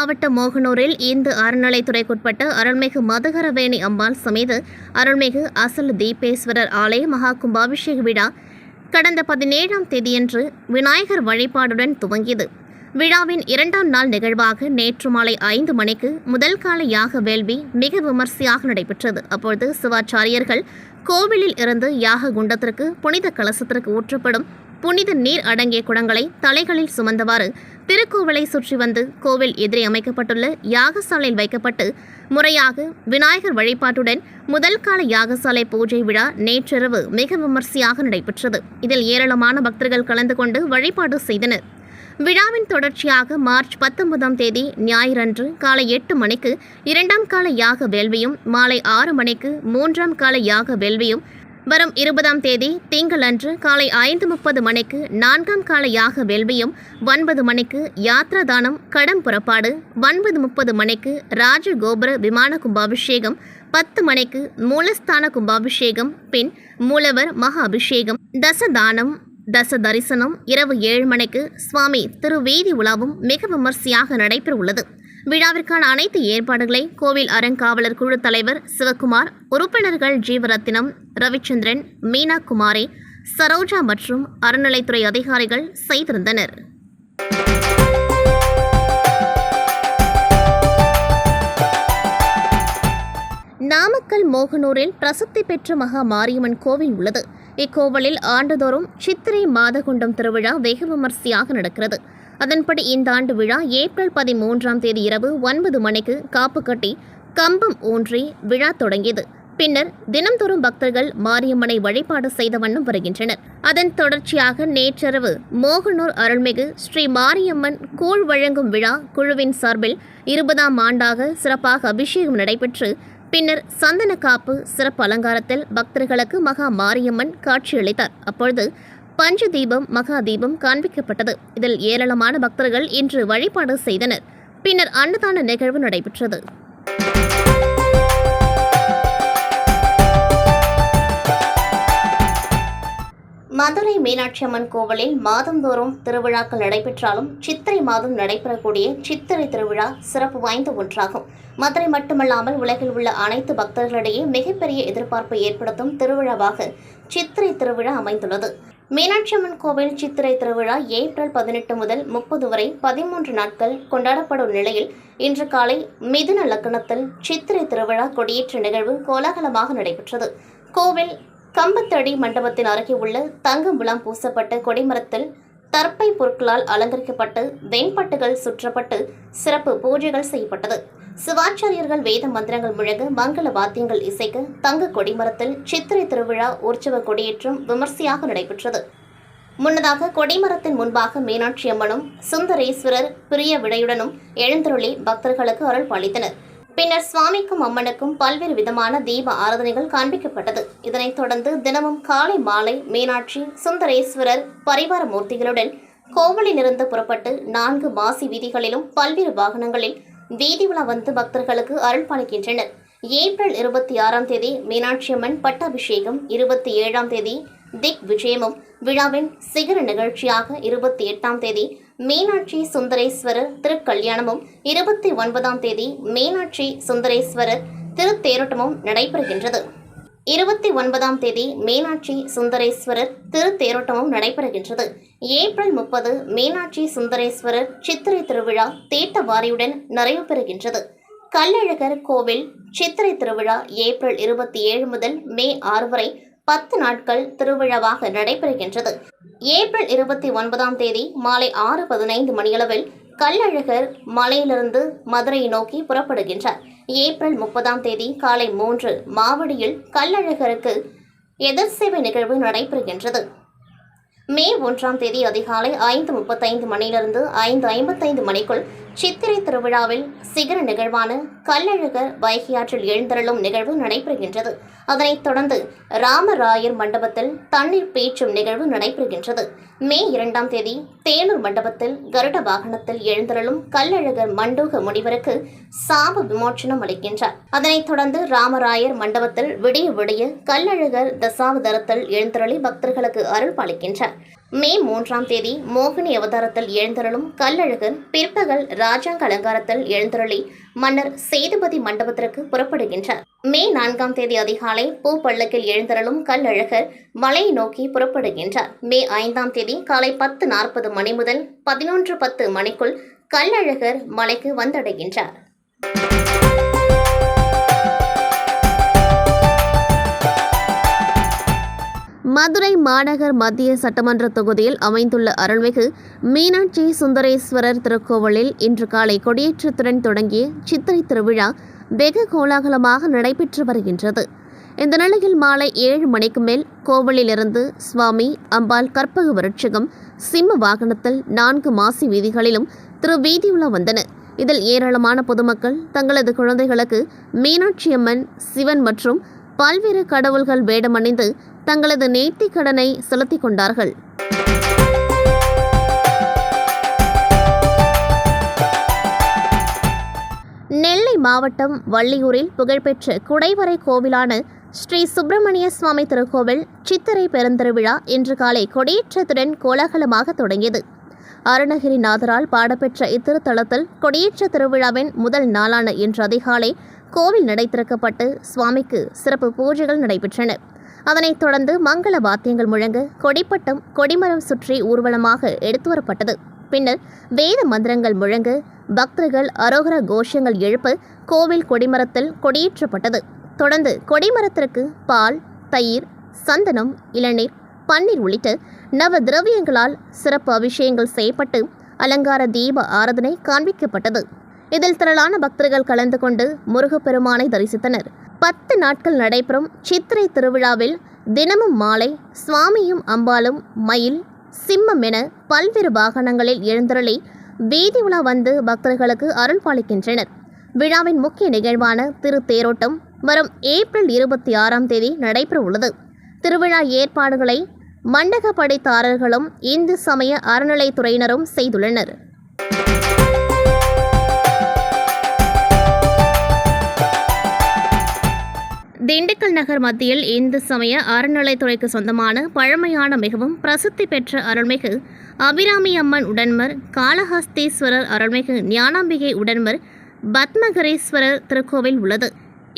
மாவட்டம் மோகனூரில் இந்து அறநிலைத்துறைக்குட்பட்ட அருள்மிகு மதுகரவேணி அம்பாள் சமேத அருள்மிகு அசல் தீபேஸ்வரர் ஆலய மகா கும்பாபிஷேக விழா கடந்த 17ஆம் தேதியன்று விநாயகர் வழிபாடுடன் துவங்கியது. விழாவின் 2ஆம் நாள் நிகழ்வாக நேற்று மாலை 5 மணிக்கு முதல் கால யாக வேள்வி மிக விமர்சையாக நடைபெற்றது. அப்பொழுது சிவாச்சாரியர்கள் கோவிலில் இருந்து யாக குண்டத்திற்கு புனித கலசத்திற்கு ஊற்றப்படும் புனித நீர் அடங்கிய குடங்களை தலைகளில் சுமந்தவாறு திருக்கோவிலை சுற்றி வந்து கோவில் எதிரே அமைக்கப்பட்டுள்ள யாகசாலையில் வைக்கப்பட்டு முறையாக விநாயகர் வழிபாட்டுடன் முதல் கால யாகசாலை பூஜை விழா நேற்றிரவு மிக விமர்சையாக நடைபெற்றது. இதில் ஏராளமான பக்தர்கள் கலந்து கொண்டு வழிபாடு செய்தனர். விழாவின் தொடர்ச்சியாக மார்ச் 19ஆம் தேதி ஞாயிறன்று காலை 8 மணிக்கு 2ஆம் கால யாக வேள்வியும், மாலை 6 மணிக்கு 3ஆம் கால யாக வேள்வியும், வரும் 20ஆம் தேதி திங்களன்று காலை 5:30 மணிக்கு 4ஆம் கால யாக வேள்வியும், 9 மணிக்கு யாத்ரா தானம் கடம் புறப்பாடு, 9:30 மணிக்கு ராஜகோபுர விமான கும்பாபிஷேகம், 10 மணிக்கு மூலஸ்தான கும்பாபிஷேகம், பின் மூலவர் மகா அபிஷேகம், தசதானம் தச தரிசனம், இரவு 7 மணிக்கு சுவாமி திருவீதி உலாவும் மிக விமர்சையாக நடைபெறவுள்ளது. விழாவிற்கான அனைத்து ஏற்பாடுகளை கோவில் அறங்காவலர் குழு தலைவர் சிவகுமார், உறுப்பினர்கள் ஜீவரத்தினம், ரவிச்சந்திரன், மீனா குமாரி, சரோஜா மற்றும் அறநிலைத்துறை அதிகாரிகள் செய்திருந்தனர். நாமக்கல் மோகனூரில் பிரசித்தி பெற்ற மகா மாரியம்மன் கோவில் உள்ளது. இக்கோவிலில் ஆண்டுதோறும் சித்திரை மாதகுண்டம் திருவிழா வெகு விமர்சையாக நடக்கிறது. அதன்படி இந்த ஆண்டு விழா ஏப்ரல் 13ஆம் தேதி இரவு 9 மணிக்கு காப்பு கட்டி கம்பம் ஊன்றி விழா தொடங்கியது. பின்னர் தினம்தோறும் பக்தர்கள் மாரியம்மனை வழிபாடு செய்த வண்ணம் வருகின்றனர். அதன் தொடர்ச்சியாக நேற்றிரவு மோகனூர் அருள்மிகு ஸ்ரீ மாரியம்மன் கூழ் வழங்கும் விழா குழுவின் சார்பில் 20ஆம் ஆண்டாக சிறப்பாக அபிஷேகம் நடைபெற்று பின்னர் சந்தன காப்பு சிறப்பு அலங்காரத்தில் பக்தர்களுக்கு மகா மாரியம்மன் காட்சியளித்தார். அப்பொழுது பஞ்ச தீபம் மகா தீபம் காண்பிக்கப்பட்டது. இதில் ஏராளமான பக்தர்கள் இன்று வழிபாடு செய்தனர். பின்னர் அன்னதான நிகழ்வு நடைபெற்றது. மதுரை மீனாட்சி அம்மன் கோவிலில் மாதந்தோறும் திருவிழாக்கள் நடைபெற்றாலும் சித்திரை மாதம் நடைபெறக்கூடிய சித்திரை திருவிழா சிறப்பு வாய்ந்த ஒன்றாகும். மதுரை மட்டுமல்லாமல் உலகில் உள்ள அனைத்து பக்தர்களிடையே மிகப்பெரிய எதிர்பார்ப்பை ஏற்படுத்தும் திருவிழாவாக சித்திரை திருவிழா அமைந்துள்ளது. மீனாட்சி அம்மன் கோவில் சித்திரை திருவிழா ஏப்ரல் 18 முதல் 30 வரை 13 நாட்கள் கொண்டாடப்படும் நிலையில் இன்று காலை மிதுன லக்னத்தில் சித்திரை திருவிழா கொடியேற்ற நிகழ்வு கோலாகலமாக நடைபெற்றது. கோவில் கம்பத்தடி மண்டபத்தின் அருகே உள்ள தங்க முலாம் பூசப்பட்ட கொடிமரத்தில் தர்ப்பை பொருட்களால் அலங்கரிக்கப்பட்டு வெண்பட்டுகள் சுற்றப்பட்டு சிறப்பு பூஜைகள் செய்யப்பட்டது. சிவாச்சாரியர்கள் வேத மந்திரங்கள் முழங்க மங்கள வாத்தியங்கள் இசைக்க தங்க கொடிமரத்தில் சித்திரை திருவிழா உற்சவ கொடியேற்றம் விமர்சையாக நடைபெற்றது. முன்னதாக கொடிமரத்தின் முன்பாக மீனாட்சி அம்மனும் சுந்தரேஸ்வரர் பிரிய விடையுடனும் எழுந்தருளி பக்தர்களுக்கு அருள் பாலித்தனர். பின்னர் சுவாமிக்கும் அம்மனுக்கும் பல்வேறு விதமான தீப ஆராதனைகள் காண்பிக்கப்பட்டது. இதனைத் தொடர்ந்து தினமும் காலை மாலை மீனாட்சி சுந்தரேஸ்வரர் பரிவார மூர்த்திகளுடன் கோவிலிலிருந்து புறப்பட்டு 4 மாசி வீதிகளிலும் பல்வேறு வாகனங்களில் வீதி உலா வந்து பக்தர்களுக்கு அருள் பாலிக்கின்றனர். ஏப்ரல் 26ஆம் தேதி மீனாட்சி அம்மன் பட்டாபிஷேகம், 27ஆம் தேதி திக் விஜயமும் விழாவின் சிகர நிகழ்ச்சியாக 28ஆம் தேதி மீனாட்சி சுந்தரேஸ்வரர் திருக்கல்யாணமும், 29ஆம் தேதி மீனாட்சி சுந்தரேஸ்வரர் திருத்தேரோட்டமும் நடைபெறுகின்றது. 29ஆம் தேதி மீனாட்சி சுந்தரேஸ்வரர் திருத்தேரோட்டமும் நடைபெறுகின்றது. ஏப்ரல் 30 மீனாட்சி சுந்தரேஸ்வரர் சித்திரை திருவிழா தீர்த்தவாரியுடன் நிறைவு பெறுகின்றது. கள்ளழகர் கோவில் சித்திரை திருவிழா ஏப்ரல் 27 முதல் மே 6 வரை 10 நாட்கள் திருவிழாவாக நடைபெறுகின்றது. ஏப்ரல் 29ஆம் தேதி மாலை 6:15 மணியளவில் கள்ளழகர் மலையிலிருந்து மதுரையை நோக்கி புறப்படுகின்றார். ஏப்ரல் 30ஆம் தேதி காலை 3 மாவடியில் கள்ளழகருக்கு எதிர்சேவை நிகழ்வு நடைபெறுகின்றது. மே 1ஆம் தேதி அதிகாலை 5:35 மணியிலிருந்து 5:55 மணிக்குள் சித்திரை திருவிழாவில் சிகர நிகழ்வான கள்ளழகர் வைகையாற்றில் எழுந்தருளும் நிகழ்வு நடைபெறுகின்றது. அதனைத் தொடர்ந்து ராமராயர் மண்டபத்தில் தண்ணீர் பீச்சும் நிகழ்வு நடைபெறுகின்றது. மே 2ஆம் தேதி தேனூர் மண்டபத்தில் கருட வாகனத்தில் எழுந்தருளும் கள்ளழகர் மண்டூக முனிவருக்கு சாப விமோச்சனம் அளிக்கின்றார். அதனைத் தொடர்ந்து ராமராயர் மண்டபத்தில் விடிய விடிய கள்ளழகர் தசாவதாரத்தில் எழுந்தருளி பக்தர்களுக்கு அருள் பாலிக்கின்றார். மே 3ஆம் தேதி மோகினி அவதாரத்தில் எழுந்தருளும் கள்ளழகர் பிற்பகல் ராஜாங்க அலங்காரத்தில் எழுந்தருளி மன்னர் சேதுபதி மண்டபத்திற்கு புறப்படுகின்றார். மே 4ஆம் தேதி அதிகாலை பூப்பள்ளக்கில் எழுந்தருளும் கள்ளழகர் மலையை நோக்கி புறப்படுகின்றார். மே 5ஆம் தேதி காலை 10:40 மணி முதல் 11:10 மணிக்குள் கள்ளழகர் மலைக்கு வந்தடைகின்றார். மதுரை மாநகர் மத்திய சட்டமன்ற தொகுதியில் அமைந்துள்ள அருள்மிகு மீனாட்சி சுந்தரேஸ்வரர் திருக்கோவிலில் இன்று காலை கொடியேற்றத்துடன் தொடங்கிய சித்திரை திருவிழா வெகு கோலாகலமாக நடைபெற்று வருகின்றது. இந்த நிலையில் மாலை 7 மணிக்கு மேல் கோவிலிலிருந்து சுவாமி அம்பாள் கற்பக விருட்சகம் சிம்ம வாகனத்தில் 4 மாசி வீதிகளிலும் திருவீதியுலா வந்தனர். இதில் ஏராளமான பொதுமக்கள் தங்களது குழந்தைகளுக்கு மீனாட்சி அம்மன், சிவன் மற்றும் பல்வேறு கடவுள்கள் வேடமணிந்து தங்களது நேர்த்திக் கடனை செலுத்திக் கொண்டார்கள். நெல்லை மாவட்டம் வள்ளியூரில் புகழ்பெற்ற குடைவரை கோவிலான ஸ்ரீ சுப்பிரமணிய சுவாமி திருக்கோவில் சித்திரை பெருந்திருவிழா இன்று காலை கொடியேற்றத்துடன் கோலாகலமாக தொடங்கியது. அருணகிரிநாதரால் பாடப்பெற்ற இத்திருத்தலத்தில் கொடியேற்ற திருவிழாவின் முதல் நாளான இன்று அதிகாலை கோவில் நடை திறக்கப்பட்டு சுவாமிக்கு சிறப்பு பூஜைகள் நடைபெற்றன. அதனைத் தொடர்ந்து மங்கள வாத்தியங்கள் முழங்க கொடிப்பட்டம் கொடிமரம் சுற்றி ஊர்வலமாக எடுத்து வரப்பட்டது. பின்னர் வேத மந்திரங்கள் முழங்க பக்தர்கள் அரோகர கோஷங்கள் எழுப்ப கோவில் கொடிமரத்தில் கொடியேற்றப்பட்டது. தொடர்ந்து கொடிமரத்திற்கு பால், தயிர், சந்தனம், இளநீர், பன்னீர் உள்ளிட்ட நவ திரவியங்களால் சிறப்பு அபிஷேகங்கள் செய்யப்பட்டு அலங்கார தீப ஆராதனை காண்பிக்கப்பட்டது. இதில் திரளான பக்தர்கள் கலந்து கொண்டு முருகப்பெருமானை தரிசித்தனர். 10 நாட்கள் நடைபெறும் சித்திரை திருவிழாவில் தினமும் மாலை சுவாமியும் அம்பாளும் மயில், சிம்மம் என பல்வேறு வாகனங்களில் எழுந்தருளி வீதி உலா வந்து பக்தர்களுக்கு அருள் பாலிக்கின்றனர். விழாவின் முக்கிய நிகழ்வான திருத்தேரோட்டம் வரும் ஏப்ரல் 26ஆம் தேதி நடைபெற உள்ளது. திருவிழா ஏற்பாடுகளை மண்டக படைத்தாரர்களும் இந்து சமய அறநிலைத்துறையினரும் செய்துள்ளனர். திண்டுக்கல் நகர் மத்தியில் இந்து சமய அறநிலைத்துறைக்கு சொந்தமான பழமையான மிகவும் பிரசித்தி பெற்ற அருள்மிகு அபிராமி அம்மன் உடன்மர், காளஹஸ்தீஸ்வரர் அருள்மிகு ஞானாம்பிகை உடன்மர், பத்மகரேஸ்வரர் திருக்கோவில் உள்ளது.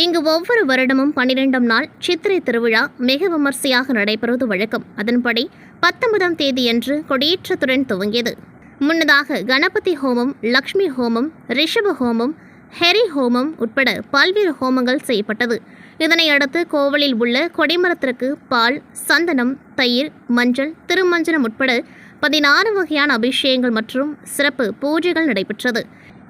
இங்கு ஒவ்வொரு வருடமும் 12ஆம் நாள் சித்திரை திருவிழா மிக விமர்சையாக நடைபெறுவது வழக்கம். அதன்படி 19ஆம் தேதியன்று கொடியேற்றத்துடன் துவங்கியது. முன்னதாக கணபதி ஹோமம், லக்ஷ்மி ஹோமம், ரிஷப ஹோமம், ஹெரி ஹோமம் உட்பட பல்வேறு ஹோமங்கள் செய்யப்பட்டது. இதனையடுத்து கோவிலில் உள்ள கொடிமரத்திற்கு பால், சந்தனம், தயிர், மஞ்சள், திருமஞ்சனம் உட்பட 16 வகையான அபிஷேகங்கள் மற்றும் சிறப்பு பூஜைகள் நடைபெற்றது.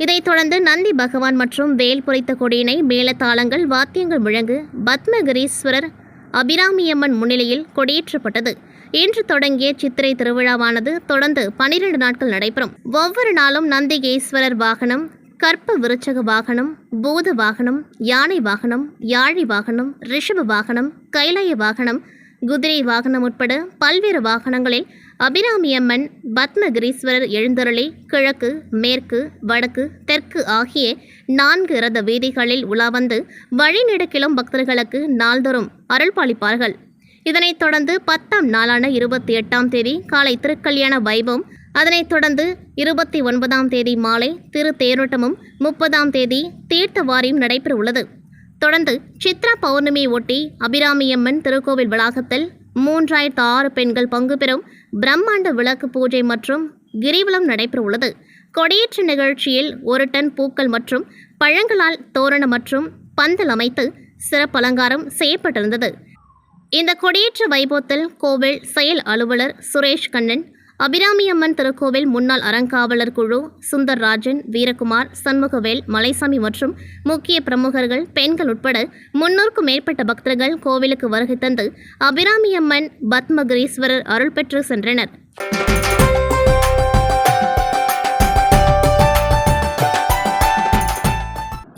இதைத் தொடர்ந்து நந்தி பகவான் மற்றும் வேல் பொறித்த கொடியினை மேளதாளங்கள், வாத்தியங்கள் முழங்கு பத்மகிரீஸ்வரர் அபிராமியம்மன் முன்னிலையில் கொடியேற்றப்பட்டது. இன்று தொடங்கிய சித்திரை திருவிழாவானது தொடர்ந்து 12 நாட்கள் நடைபெறும். ஒவ்வொரு நாளும் நந்திகேஸ்வரர் வாகனம், கற்ப விருச்சக வாகனம், பூத வாகனம், யானை வாகனம், யாழி வாகனம், ரிஷப வாகனம், கைலாய வாகனம், குதிரை வாகனம் உட்பட பல்வேறு வாகனங்களில் அபிராமியம்மன், பத்மகிரீஸ்வரர் எழுந்தருளி கிழக்கு, மேற்கு, வடக்கு, தெற்கு ஆகிய 4 ரத வீதிகளில் உலா வந்து வழிநெடுக்கிலும் பக்தர்களுக்கு நாள்தோறும் அருள்பாலிப்பார்கள். இதனைத் தொடர்ந்து 10ஆம் நாளான 28ஆம் தேதி காலை திருக்கல்யாண வைபவம், அதனைத் தொடர்ந்து 29ஆம் தேதி மாலை திரு தேரோட்டமும், 30ஆம் தேதி தீர்த்தவாரியும் நடைபெற உள்ளது. தொடர்ந்து சித்ரா பௌர்ணமியை ஒட்டி அபிராமியம்மன் திருக்கோவில் வளாகத்தில் 3006 பெண்கள் பங்கு பெறும் பிரம்மாண்ட விளக்கு பூஜை மற்றும் கிரிவலம் நடைபெற உள்ளது. கொடியேற்ற நிகழ்ச்சியில் 1 டன் பூக்கள் மற்றும் பழங்களால் தோரணம் மற்றும் பந்தல் அமைத்து சிறப்பு அலங்காரம் செய்யப்பட்டிருந்தது. இந்த கொடியேற்ற வைபவத்தில் கோவில் செயல் அலுவலர் சுரேஷ் கண்ணன், அபிராமியம்மன் திருக்கோவில் முன்னாள் அறங்காவலர் குழு சுந்தர்ராஜன், வீரகுமார், சண்முகவேல், மலைசாமி மற்றும் முக்கிய பிரமுகர்கள், பெண்கள் உட்பட 300க்கும் மேற்பட்ட பக்தர்கள் கோவிலுக்கு வருகை தந்து அபிராமியம்மன், பத்மகிரீஸ்வரர் அருள் பெற்று சென்றனர்.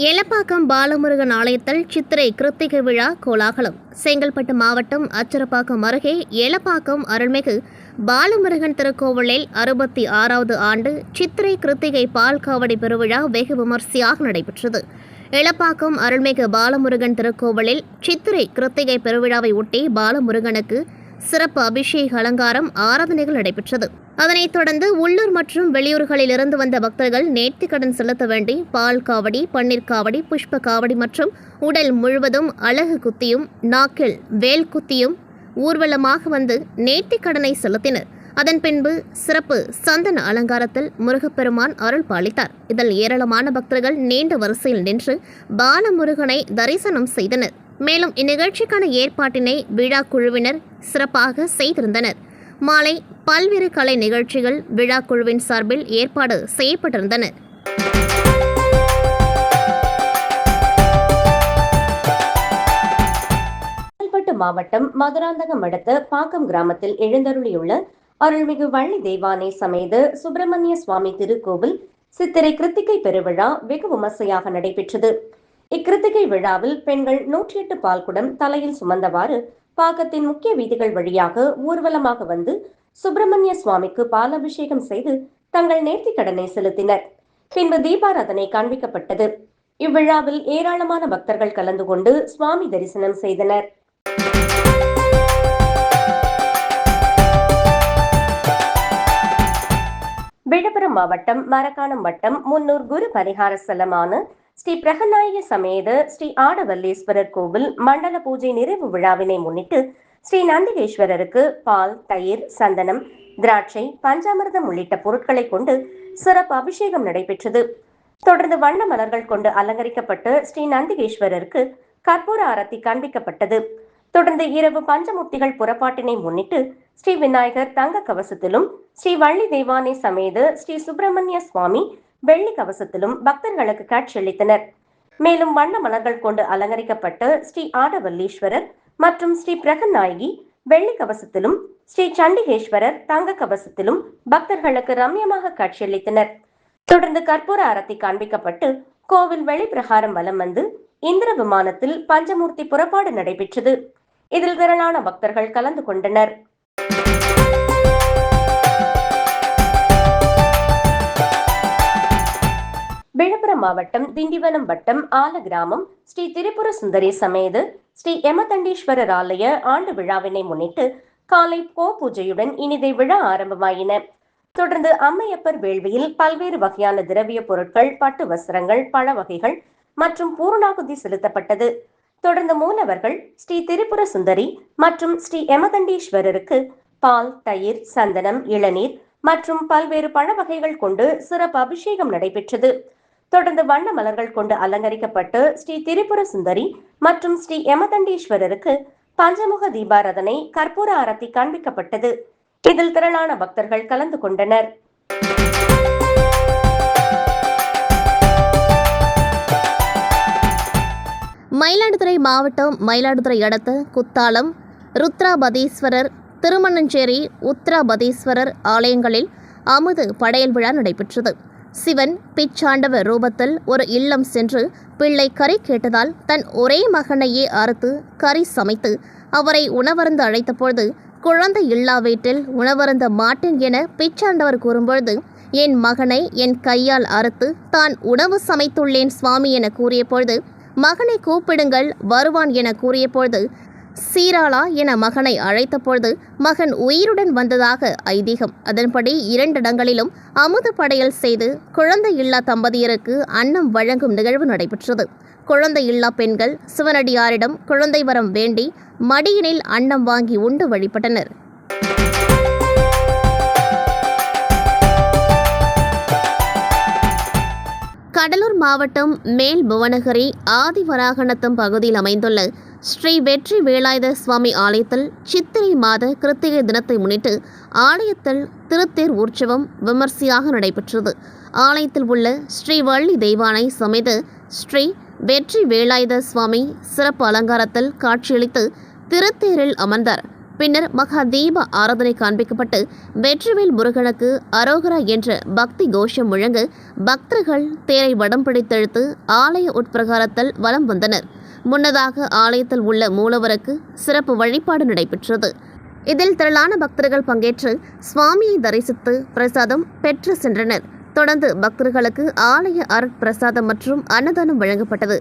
எலப்பாக்கம் பாலமுருகன் ஆலயத்தில் சித்திரை கிருத்திகை விழா கோலாகலம். செங்கல்பட்டு மாவட்டம் அச்சரப்பாக்கம் அருகே எலப்பாக்கம் அருள்மிகு பாலமுருகன் திருக்கோவிலில் 66வது ஆண்டு சித்திரை கிருத்திகை பால் காவடி பெருவிழா வெகு விமர்சையாக நடைபெற்றது. எலப்பாக்கம் அருள்மிகு பாலமுருகன் திருக்கோவிலில் சித்திரை கிருத்திகை பெருவிழாவை ஒட்டி பாலமுருகனுக்கு சிறப்பு அபிஷேக அலங்காரம் ஆராதனைகள் நடைபெற்றது. அதனைத் தொடர்ந்து உள்ளூர் மற்றும் வெளியூர்களில் இருந்து வந்த பக்தர்கள் நேர்த்திக்கடன் செலுத்த வேண்டி பால் காவடி, பன்னீர் காவடி, புஷ்ப காவடி மற்றும் உடல் முழுவதும் அழகு குத்தியும் நாக்கில் வேல் குத்தியும் ஊர்வலமாக வந்து நேர்த்திக்கடனை செலுத்தினர். அதன் பின்பு சிறப்பு சந்தன அலங்காரத்தில் முருகப்பெருமான் அருள் பாலித்தார். இதில் ஏராளமான பக்தர்கள் நீண்ட வரிசையில் நின்று பாலமுருகனை தரிசனம் செய்தனர். மேலும் இந்நிகழ்ச்சிக்கான ஏற்பாட்டினை விழா குழுவினர் சிறப்பாக செய்திருந்தனர். மாலை பல்வேறு கலை நிகழ்ச்சிகள் விழா குழுவின் சார்பில் ஏற்பாடு செய்யப்பட்டிருந்தன. மாவட்டம் மதுராந்தகம் அடுத்த பாக்கம் கிராமத்தில் எழுந்தருளியுள்ள அருள்மிகு வள்ளி தெய்வானை சமேத சுப்பிரமணிய சுவாமி திருக்கோவில் சித்திரை கிருத்திகை பெருவிழா வெகு விமர்சையாக நடைபெற்றது. இக்கிருத்திகை விழாவில் பெண்கள் 108 பால்குடம் தலையில் சுமந்தவாறு பாக்கத்தின் முக்கிய வீதிகள் வழியாக ஊர்வலமாக வந்து சுப்பிரமணிய சுவாமிக்கு பாலாபிஷேகம் செய்து தங்கள் நேர்த்திக் கடனை செலுத்தினர். பின்பு தீபாராதனை காண்பிக்கப்பட்டது. இவ்விழாவில் ஏராளமான பக்தர்கள் கலந்து கொண்டு சுவாமி தரிசனம் செய்தனர். விழுப்புரம் மாவட்டம் மரக்காணம் வட்டம் முன்னூர் குரு பரிகார ஸ்தலமான ஸ்ரீ பிரகநாயகி சமேத ஸ்ரீ ஆடவல்லீஸ்வரர் கோவில் மண்டல பூஜை நிறைவு விழாவினை முன்னிட்டு ஸ்ரீ நந்திகேஸ்வரருக்கு பால், தயிர், சந்தனம், திராட்சை, பஞ்சாமிர்தம் உள்ளிட்ட பொருட்களை கொண்டு சிறப்பு அபிஷேகம் நடைபெற்றது. தொடர்ந்து வண்ண மலர்கள் கொண்டு அலங்கரிக்கப்பட்டு ஸ்ரீ நந்திகேஸ்வரருக்கு கற்பூர ஆரத்தி காண்பிக்கப்பட்டது. தொடர்ந்து இரவு பஞ்சமூர்த்திகள் புறப்பாட்டினை முன்னிட்டு ஸ்ரீ விநாயகர் தங்க கவசத்திலும், ஸ்ரீ வள்ளி தெய்வானை சமேத ஸ்ரீ சுப்பிரமணிய சுவாமி வெள்ளி கவசத்திலும் பக்தர்களுக்கு காட்சியளித்தனர். மேலும் வண்ண மலர்கள் கொண்டு அலங்கரிக்கப்பட்டு ஸ்ரீ ஆடவல்லீஸ்வரர் மற்றும் ஸ்ரீ பிரகநாயகி வெள்ளி கவசத்திலும், ஸ்ரீ சண்டிகேஸ்வரர் தங்க கவசத்திலும் பக்தர்களுக்கு ரம்யமாக காட்சியளித்தனர். தொடர்ந்து கற்பூர ஆரத்தி காண்பிக்கப்பட்டு கோவில் வெளிப்பிரகாரம் வலம் வந்து இந்திர விமானத்தில் பஞ்சமூர்த்தி புறப்பாடு நடைபெற்றது. இதில் திரளான பக்தர்கள் கலந்து கொண்டனர். விழுப்புரம் மாவட்டம் திண்டிவனம் வட்டம் ஆல கிராமம் ஸ்ரீ திரிபுர சுந்தரி சமேத ஸ்ரீ யமதண்டீஸ்வரர் ஆலய ஆண்டு விழாவினை முன்னிட்டு காலை பூஜையுடன் இனிதே விழா ஆரம்பமாயின. தொடர்ந்து அம்மையப்பர் வேள்வியில் பல்வேறு வகையான திரவிய பொருட்கள், பட்டு வஸ்திரங்கள், பழ வகைகள் மற்றும் பூர்ணாகுதி செலுத்தப்பட்டது. தொடர்ந்து மூலவர்கள் ஸ்ரீ திரிபுர சுந்தரி மற்றும் ஸ்ரீ யமதண்டீஸ்வரருக்கு பால், தயிர், சந்தனம், இளநீர் மற்றும் பல்வேறு பழ வகைகள் கொண்டு சிறப்பு அபிஷேகம் நடைபெற்றது. தொடர்ந்து வண்ண மலர்கள் கொண்டு அலங்கரிக்கப்பட்டு ஸ்ரீ திரிபுர சுந்தரி மற்றும் ஸ்ரீ யமதண்டீஸ்வரருக்கு பஞ்சமுக தீபாராதனை, கற்பூர ஆரத்தி காண்பிக்கப்பட்டது. இதில் திரளான பக்தர்கள் கலந்து கொண்டனர். மயிலாடுதுறை மாவட்டம் மயிலாடுதுறை அடுத்த குத்தாலம் ருத்ராபதீஸ்வரர், திருமணஞ்சேரி உத்ராபதீஸ்வரர் ஆலயங்களில் அமுது படையல் விழா நடைபெற்றது. சிவன் பிச்சாண்டவர் ரூபத்தில் ஒரு இல்லம் சென்று பிள்ளை கறி கேட்டதால் தன் ஒரே மகனையே அறுத்து கறி சமைத்து அவரை உணவருந்து அழைத்தபொழுது குழந்தை இல்லா வீட்டில் உணவருந்த மாட்டேன் என பிச்சாண்டவர் கூறும்பொழுது, என் மகனை என் கையால் அறுத்து தான் உணவு சமைத்துள்ளேன் சுவாமி என கூறிய பொழுது, மகனை கூப்பிடுங்கள் வருவான் என கூறிய பொழுது, சீராளா என மகனை அழைத்த பொழுது மகன் உயிருடன் வந்ததாக ஐதீகம். அதன்படி 2 இடங்களிலும் அமுது படையல் செய்து குழந்தை இல்லா தம்பதியருக்கு அன்னம் வழங்கும் நிகழ்வு நடைபெற்றது. குழந்தை இல்லா பெண்கள் சிவனடியாரிடம் குழந்தை வரம் வேண்டி மடியினில் அன்னம் வாங்கி உண்டு வழிபட்டனர். கடலூர் மாவட்டம் மேல் புவனகிரி ஆதிவராகநத்தம் பகுதியில் அமைந்துள்ள ஸ்ரீ வெற்றி வேலாயுத சுவாமி ஆலயத்தில் சித்திரை மாத கிருத்திகை தினத்தை முன்னிட்டு ஆலயத்தில் திருத்தேர் உற்சவம் விமர்சையாக நடைபெற்றது. ஆலயத்தில் உள்ள ஸ்ரீ வள்ளி தெய்வானை சமேத ஸ்ரீ வெற்றி வேலாயுத சுவாமி சிறப்பு அலங்காரத்தில் காட்சியளித்து திருத்தேரில் அமர்ந்தார். பின்னர் மகா தீப ஆராதனை காண்பிக்கப்பட்டு வெற்றிவேல் முருகனுக்கு அரோகரா என்ற பக்தி கோஷம் முழங்க பக்தர்கள் தேரை வடம் பிடித்தெழுத்து ஆலய உட்பிரகாரத்தில் வலம் வந்தனர். முன்னதாக ஆலயத்தில் உள்ள மூலவருக்கு சிறப்பு வழிபாடு நடைபெற்றது. இதில் திரளான பக்தர்கள் பங்கேற்று சுவாமியை தரிசித்து பிரசாதம் பெற்று சென்றனர். தொடர்ந்து பக்தர்களுக்கு ஆலய அருட்பிரசாதம் மற்றும் அன்னதானம் வழங்கப்பட்டது.